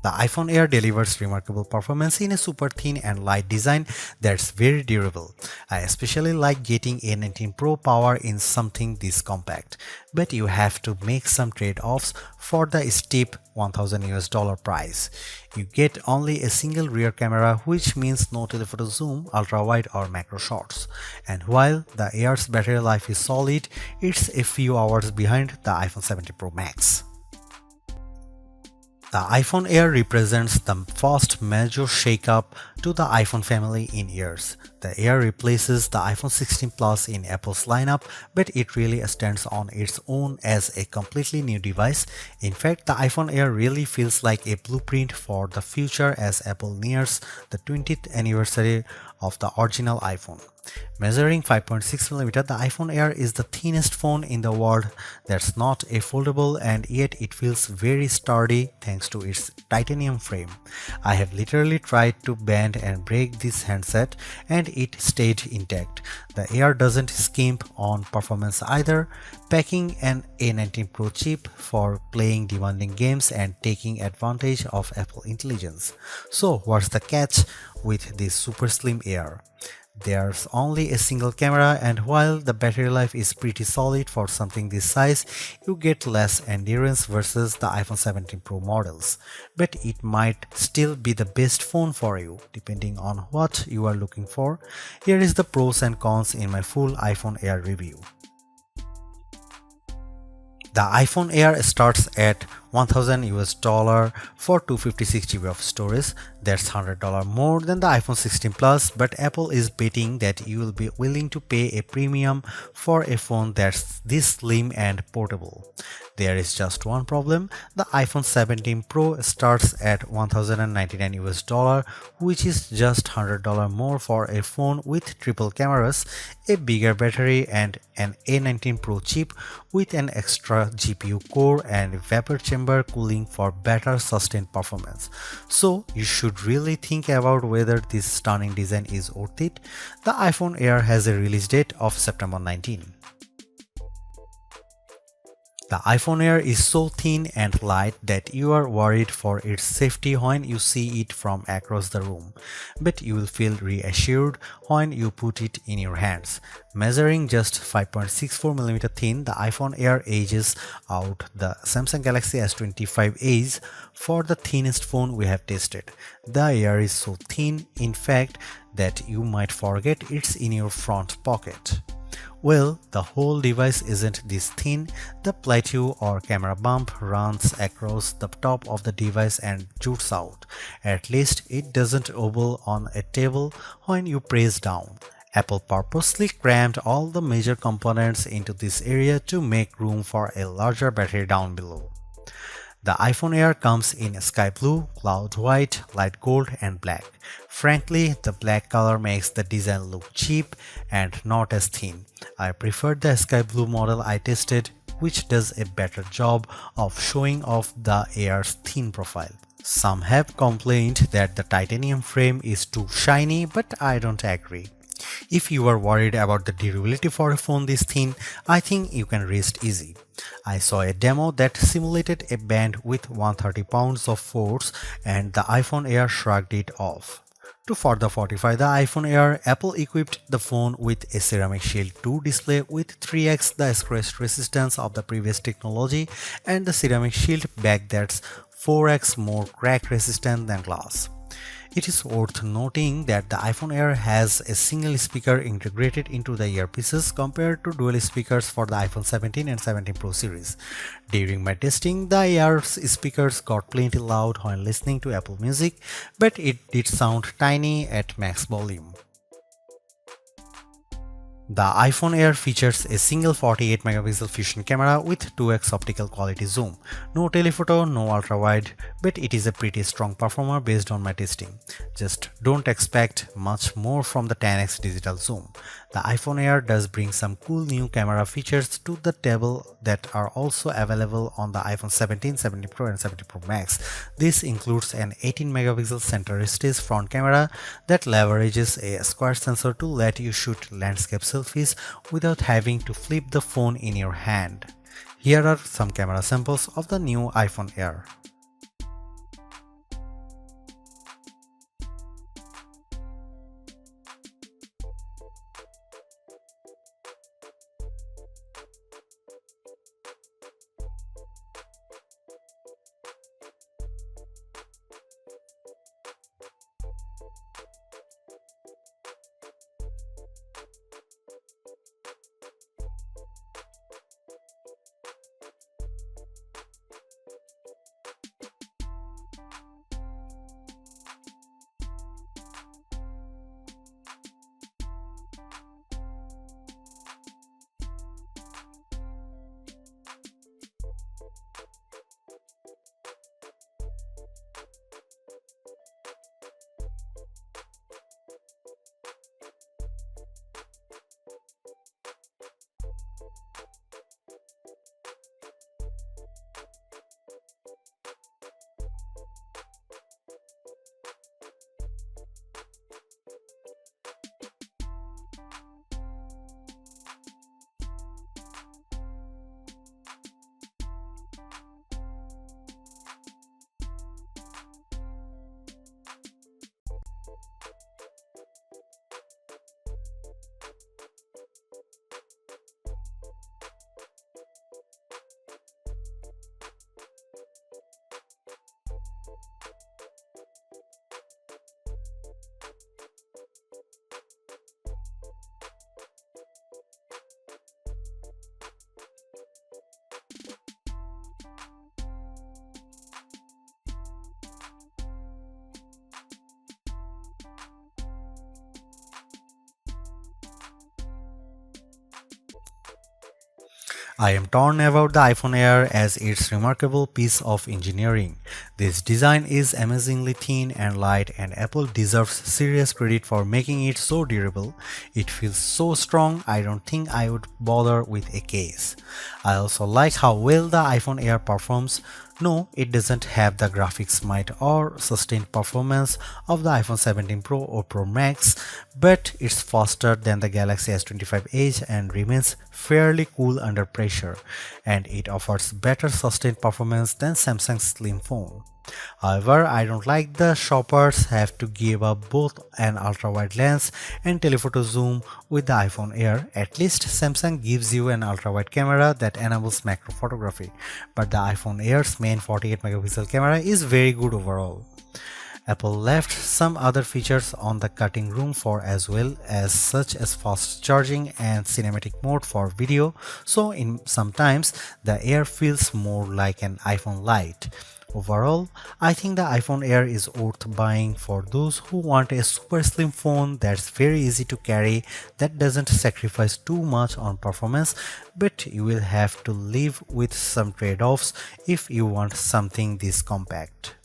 The iPhone Air delivers remarkable performance in a super thin and light design that's very durable. I especially like getting A19 Pro power in something this compact, but you have to make some trade-offs for the steep $1,000 price. You get only a single rear camera, which means no telephoto zoom, ultra-wide or macro shots. And while the Air's battery life is solid, it's a few hours behind the iPhone 17 Pro Max. The iPhone Air represents the first major shakeup to the iPhone family in years. The Air replaces the iPhone 16 Plus in Apple's lineup, but it really stands on its own as a completely new device. In fact, the iPhone Air really feels like a blueprint for the future as Apple nears the 20th anniversary of the original iPhone. Measuring 5.6mm, the iPhone Air is the thinnest phone in the world that's not a foldable, and yet it feels very sturdy thanks to its titanium frame. I have literally tried to bend and break this handset and it stayed intact. The Air doesn't skimp on performance either, packing an A19 Pro chip for playing demanding games and taking advantage of Apple intelligence. So what's the catch with this super slim Air? There's only a single camera, and while the battery life is pretty solid for something this size, you get less endurance versus the iPhone 17 Pro models. But it might still be the best phone for you, depending on what you are looking for. Here is the pros and cons in my full iPhone Air review. The iPhone Air starts at $1,000 for 256GB of storage. That's $100 more than the iPhone 16 Plus, but Apple is betting that you will be willing to pay a premium for a phone that's this slim and portable. There is just one problem. The iPhone 17 Pro starts at $1,099, which is just $100 more for a phone with triple cameras, a bigger battery, and an A19 Pro chip with an extra GPU core and vapor chamber cooling for better sustained performance. So you should really think about whether this stunning design is worth it. The iPhone Air has a release date of September 19. The iPhone Air is so thin and light that you are worried for its safety when you see it from across the room, but you will feel reassured when you put it in your hands. Measuring just 5.64mm thin, the iPhone Air edges out the Samsung Galaxy S25 Edge for the thinnest phone we have tested. The Air is so thin, in fact, that you might forget it's in your front pocket. Well, the whole device isn't this thin. The plateau or camera bump runs across the top of the device and jutes out. At least it doesn't wobble on a table when you press down. Apple purposely crammed all the major components into this area to make room for a larger battery down below. The iPhone Air comes in sky blue, cloud white, light gold, and black. Frankly, the black color makes the design look cheap and not as thin. I preferred the sky blue model I tested, which does a better job of showing off the Air's thin profile. Some have complained that the titanium frame is too shiny, but I don't agree. If you are worried about the durability for a phone this thin, I think you can rest easy. I saw a demo that simulated a band with 130 pounds of force, and the iPhone Air shrugged it off. To further fortify the iPhone Air, Apple equipped the phone with a Ceramic Shield 2 display with 3x the scratch resistance of the previous technology and the Ceramic Shield back that's 4x more crack resistant than glass. It is worth noting that the iPhone Air has a single speaker integrated into the earpieces compared to dual speakers for the iPhone 17 and 17 Pro series. During my testing, the Air's speakers got plenty loud when listening to Apple Music, but it did sound tiny at max volume. The iPhone Air features a single 48MP fusion camera with 2x optical quality zoom. No telephoto, no ultra-wide, but it is a pretty strong performer based on my testing. Just don't expect much more from the 10x digital zoom. The iPhone Air does bring some cool new camera features to the table that are also available on the iPhone 17, 17 Pro and 17 Pro Max. This includes an 18MP center stage front camera that leverages a square sensor to let you shoot landscape selfies without having to flip the phone in your hand. Here are some camera samples of the new iPhone Air. I am torn about the iPhone Air as its remarkable piece of engineering. This design is amazingly thin and light, and Apple deserves serious credit for making it so durable. It feels so strong, I don't think I would bother with a case. I also like how well the iPhone Air performs. No, it doesn't have the graphics might or sustained performance of the iPhone 17 Pro or Pro Max, but it's faster than the Galaxy S25 Edge and remains fairly cool under pressure, and it offers better sustained performance than Samsung's slim phone. However, I don't like the shoppers have to give up both an ultra-wide lens and telephoto zoom with the iPhone Air. At least Samsung gives you an ultra-wide camera that enables macro photography, but the iPhone Air's main 48 megapixel camera is very good overall. Apple left some other features on the cutting room floor as well, as such as fast charging and cinematic mode for video, so in sometimes the Air feels more like an iPhone Lite. Overall, I think the iPhone Air is worth buying for those who want a super slim phone that's very easy to carry, that doesn't sacrifice too much on performance, but you will have to live with some trade-offs if you want something this compact.